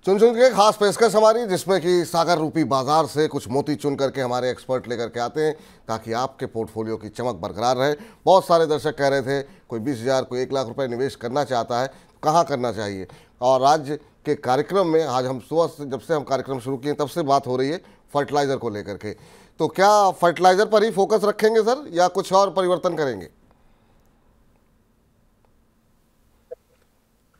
चुन चुन के खास पेशकश हमारी, जिसमें कि सागर रूपी बाजार से कुछ मोती चुन करके हमारे एक्सपर्ट लेकर के आते हैं ताकि आपके पोर्टफोलियो की चमक बरकरार रहे। बहुत सारे दर्शक कह रहे थे कोई 20,000 कोई 1 लाख रुपए निवेश करना चाहता है, कहाँ करना चाहिए। और आज के कार्यक्रम में, आज हम सुबह से, जब से हम कार्यक्रम शुरू किए तब से बात हो रही है फर्टिलाइज़र को लेकर के। तो क्या फर्टिलाइज़र पर ही फोकस रखेंगे सर, या कुछ और परिवर्तन करेंगे?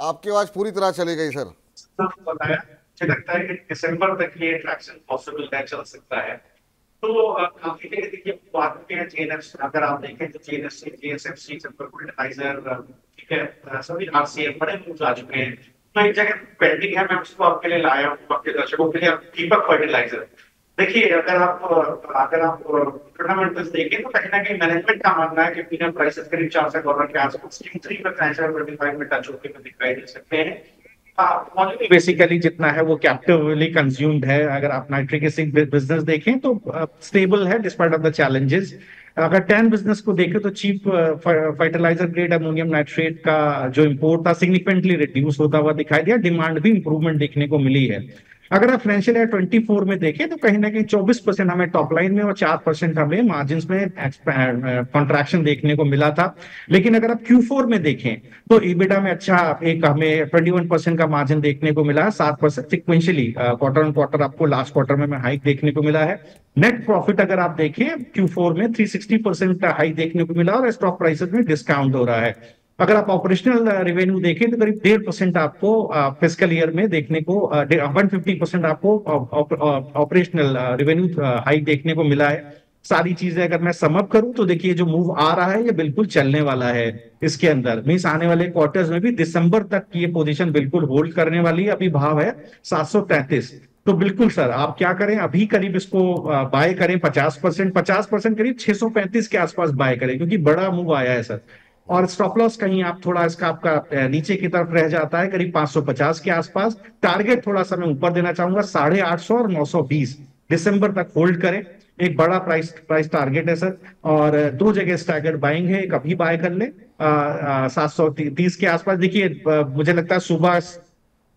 आपकी आवाज़ पूरी तरह चली गई सर। बताया, मुझे लगता है कि दिसंबर तक ये ट्रैक्शन पॉसिबल है, चल सकता है। तो काफी देखिए बात में जीएनएफ, अगर आप देखें तो जीएनएफसी, जीएसएफसी, फर्टिलाइजर, ठीक है, सभी आरसीएफ बड़े मूव आ चुके हैं। तो एक जगह पेंडिंग है, मैं उसको आपके लिए लाया हूँ, आपके दर्शकों के लिए। दीपक फर्टिलाइजर देखिए, अगर आप फंडामेंटल्स देखें तो कहीं ना कहीं मैनेजमेंट का मानना है कि प्रीमियम प्राइसेस करीब $400 के आसपास Q3 में फाइनेंशियल 25 में टच होते हुए दिखाई दे सकते हैं। बेसिकली जितना है वो कैप्टिवली कंज्यूम्ड है। अगर आप नाइट्रिक एसिड बिजनेस देखें तो स्टेबल है डिस्पाइट ऑफ द चैलेंजेस। अगर टैन बिजनेस को देखें तो cheap fertiliser grade ammonium nitrate का जो इंपोर्ट था सिग्निफिकेंटली रिड्यूस होता हुआ दिखाई दिया। डिमांड भी इंप्रूवमेंट देखने को मिली है। अगर आप फाइनेंशियल ईयर 24 में देखें तो कहीं ना कहीं 24% हमें टॉप लाइन में और 4% हमें मार्जिन में कॉन्ट्रैक्शन देखने को मिला था। लेकिन अगर आप Q4 में देखें तो ईबिटा में अच्छा एक हमें 21% का मार्जिन देखने को मिला है, 7% सिक्वेंशियली क्वार्टर ऑन क्वार्टर आपको लास्ट क्वार्टर में हाइक देखने को मिला है। नेट प्रॉफिट अगर आप देखें Q4 में 360% हाइक देखने को मिला और स्टॉक प्राइसेस में डिस्काउंट हो रहा है। अगर आप ऑपरेशनल रेवेन्यू देखें तो करीब 1.5% आपको फिस्कल ईयर में देखने को 150% आपको ऑपरेशनल रेवेन्यू हाइक देखने को मिला है। सारी चीजें अगर मैं समअप करूं तो देखिए जो मूव आ रहा है ये बिल्कुल चलने वाला है। इसके अंदर मींस आने वाले क्वार्टर्स में भी दिसंबर तक ये पोजीशन बिल्कुल होल्ड करने वाली है। अभी भाव है 733। तो बिल्कुल सर आप क्या करें, अभी करीब इसको बाय करें 50% करीब 635 के आसपास बाय करें, क्योंकि बड़ा मूव आया है सर। और स्टॉप लॉस कहीं आप थोड़ा इसका आपका नीचे की तरफ रह जाता है करीब 550 के आसपास। टारगेट थोड़ा सा मैं ऊपर देना चाहूंगा 850 और 920 दिसंबर तक होल्ड करें। एक बड़ा प्राइस टारगेट है सर। और दो जगह स्टैगर्ड बाइंग है, एक अभी बाय कर ले 730 के आसपास। देखिए मुझे लगता है सुबह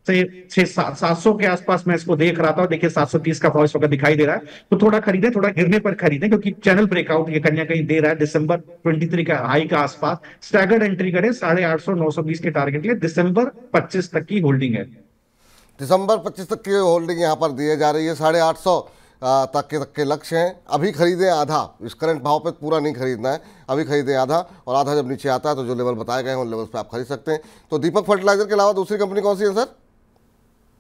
से 700 के आसपास मैं इसको देख रहा था, और देखिए 730 का भाव इस वक्त दिखाई दे रहा है। तो थोड़ा खरीदें, थोड़ा गिरने पर खरीदें, क्योंकि चैनल ब्रेकआउट ये कहीं ना कहीं दे रहा है दिसंबर 23 का हाई का आसपास। स्टैगर्ड एंट्री करें 850 920 के टारगेट लिए। दिसंबर 25 तक की होल्डिंग है। दिसंबर 25 तक की होल्डिंग यहाँ पर दिए जा रही है। 850 तक के लक्ष्य हैं। अभी खरीदें आधा, इस करंट भाव पे पूरा नहीं खरीदना है, अभी खरीदें आधा, और आधा जब नीचे आता है तो जो लेवल बताए गए हैं उन लेवल्स पे आप खरीद सकते हैं। तो दीपक फर्टिलाइजर के अलावा दूसरी कंपनी कौन सी है सर?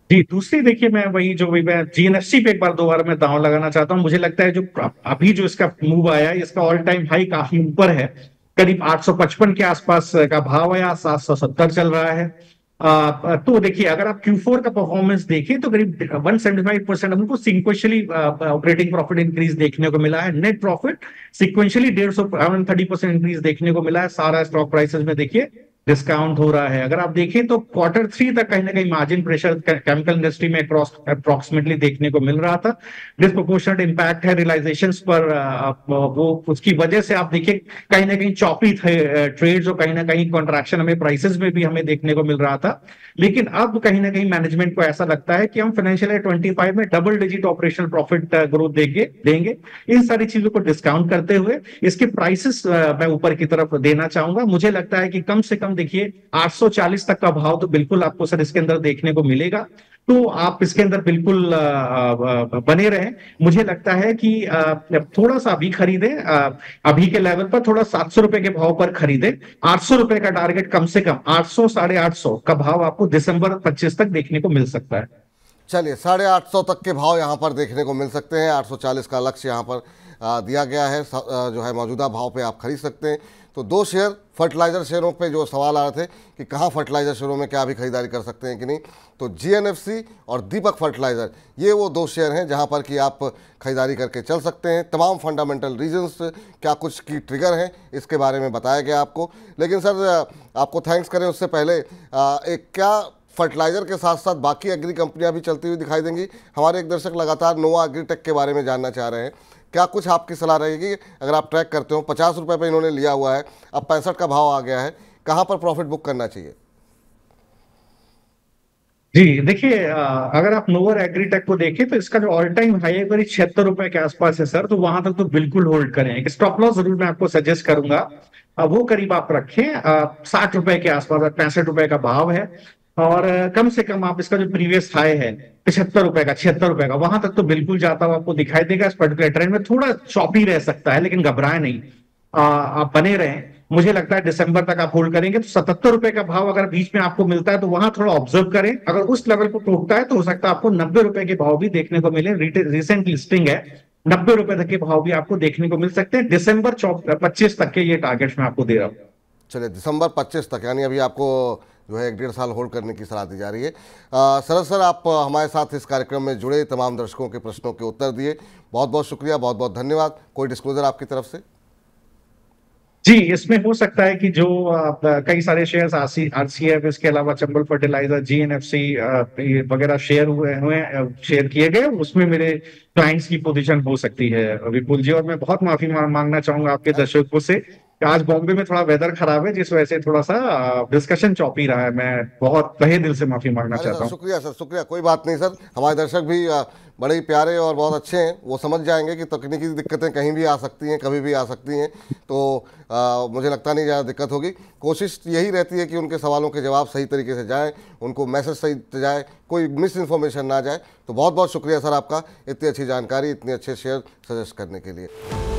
जी दूसरी देखिए, मैं जीएनएफसी पे एक बार दोबारा मैं दांव लगाना चाहता हूँ। मुझे लगता है जो अभी जो इसका मूव आया है, इसका ऑल टाइम हाई काफी ऊपर है। करीब 855 के आसपास का भाव है, 770 चल रहा है। तो देखिए अगर आप Q4 का परफॉर्मेंस देखें तो करीब 175% हमको सिक्वेंशियली ऑपरेटिंग प्रॉफिट इंक्रीज देखने को मिला है। नेट प्रॉफिट सिक्वेंशियली 130% इंक्रीज देखने को मिला है। सारा स्टॉक प्राइसेस में देखिए डिस्काउंट हो रहा है। अगर आप देखें तो Q3 तक कहीं ना कहीं मार्जिन प्रेशर केमिकल इंडस्ट्री में अप्रोक्सीमेटली देखने को मिल रहा था। डिस्प्रोपोर्शनेट इंपैक्ट है रियलाइजेशंस पर, वो उसकी वजह से आप देखिए कहीं ना कहीं चॉपी थे ट्रेड्स, और कहीं ना कहीं कॉन्ट्रैक्शन हमें प्राइसेस में भी हमें देखने को मिल रहा था। लेकिन अब कहीं ना कहीं मैनेजमेंट को ऐसा लगता है कि हम फाइनेंशियल ईयर 25 में double digit operational profit growth देंगे। इन सारी चीजों को डिस्काउंट करते हुए इसके प्राइसेस मैं ऊपर की तरफ देना चाहूंगा। मुझे लगता है कि कम से कम देखिए 840 तक का भाव तो बिल्कुल आपको सर इसके अंदर देखने को मिलेगा। तो आप इसके अंदर बिल्कुल बने रहें। मुझे लगता है कि थोड़ा सा अभी खरीदें, अभी के लेवल पर थोड़ा 700 रुपए के भाव पर खरीदें। 800 रुपए का टारगेट कम से कम 800 850 का भाव आपको दिसंबर 25 तक देखने को मिल सकता है। चलिए, 850 तक के भाव यहाँ पर देखने को मिल सकते हैं। 840 का लक्ष्य यहाँ पर दिया गया है। जो है मौजूदा भाव पे आप खरीद सकते हैं। तो दो शेयर फर्टिलाइज़र शेयरों पे जो सवाल आ रहे थे कि कहाँ फर्टिलाइज़र शेयरों में क्या अभी खरीदारी कर सकते हैं कि नहीं, तो जीएनएफसी और दीपक फर्टिलाइज़र ये वो दो शेयर हैं जहाँ पर कि आप खरीदारी करके चल सकते हैं। तमाम फंडामेंटल रीजंस क्या कुछ की ट्रिगर हैं इसके बारे में बताया गया आपको। लेकिन सर आपको थैंक्स करें उससे पहले एक क्या फर्टिलाइज़र के साथ साथ बाकी एग्री कंपनियां भी चलती हुई दिखाई देंगी? हमारे एक दर्शक लगातार नोवा एग्रीटेक के बारे में जानना चाह रहे हैं। क्या कुछ आपकी सलाह रहेगी? अगर आप ट्रैक करते हो 50 रुपये पर इन्होंने लिया हुआ है, अब 65 का भाव आ गया है, कहाँ पर प्रॉफिट बुक करना चाहिए? जी देखिए, अगर आप नोवर एग्रीटेक को देखें तो इसका जो ऑल टाइम हाई है करीब 76 रुपए के आसपास है सर, तो वहां तक तो बिल्कुल होल्ड करें। एक स्टॉप लॉस जरूर मैं आपको सजेस्ट करूंगा, वो करीब आप रखें 60 रुपए के आसपास, 65 रुपए का भाव है। और कम से कम आप इसका जो प्रीवियस हाई है 75 रुपए का, 76 रुपए का, वहां तक तो बिल्कुल जाता हुआ आपको दिखाई देगा। इस पर्टिकुलर ट्रेंड में थोड़ा चॉपी रह सकता है, लेकिन घबराए नहीं, आप बने रहें। मुझे लगता है दिसंबर तक आप होल्ड करेंगे तो 77 रुपए का भाव अगर बीच में आपको मिलता है तो वहां थोड़ा ऑब्जर्व करें। अगर उस लेवल को टूटता है तो हो सकता है आपको 90 रुपए के भाव भी देखने को मिले। रिसेंट लिस्टिंग है, 90 रुपए तक के भाव भी आपको देखने को मिल सकते हैं। दिसंबर 25 तक के ये टारगेट्स मैं आपको दे रहा हूँ। चलिए, दिसंबर 25 तक, यानी अभी आपको जो है 1.5 साल होल्ड करने की सलाह दी जा रही है। शरद सर, आप हमारे साथ इस कार्यक्रम में जुड़े, तमाम दर्शकों के प्रश्नों के उत्तर दिए, बहुत बहुत शुक्रिया, बहुत बहुत धन्यवाद। कोई डिस्क्लोजर आपकी तरफ से? जी, इसमें हो सकता है कि जो कई सारे शेयर्स आरसीएफ, इसके अलावा चंबल फर्टिलाइजर, जीएनएफसी वगैरह शेयर हुए हुए शेयर किए गए, उसमें मेरे क्लाइंट्स की पोजीशन हो सकती है विपुल जी। और मैं बहुत माफी मांगना चाहूंगा आपके दर्शकों से कि आज बॉम्बे में थोड़ा वेदर खराब है, जिस वजह से थोड़ा सा डिस्कशन चौपी रहा है। मैं बहुत तहे दिल से माफी मांगना अरे चाहता सर, हूँ। शुक्रिया सर, शुक्रिया, कोई बात नहीं सर। हमारे दर्शक भी बड़े ही प्यारे और बहुत अच्छे हैं, वो समझ जाएंगे कि तकनीकी दिक्कतें कहीं भी आ सकती हैं, कभी भी आ सकती हैं। तो मुझे लगता नहीं ज़्यादा दिक्कत होगी। कोशिश यही रहती है कि उनके सवालों के जवाब सही तरीके से जाएं, उनको मैसेज सही से जाए, कोई मिस इन्फॉर्मेशन ना जाए। तो बहुत बहुत शुक्रिया सर आपका, इतनी अच्छी जानकारी, इतने अच्छे शेयर सजेस्ट करने के लिए।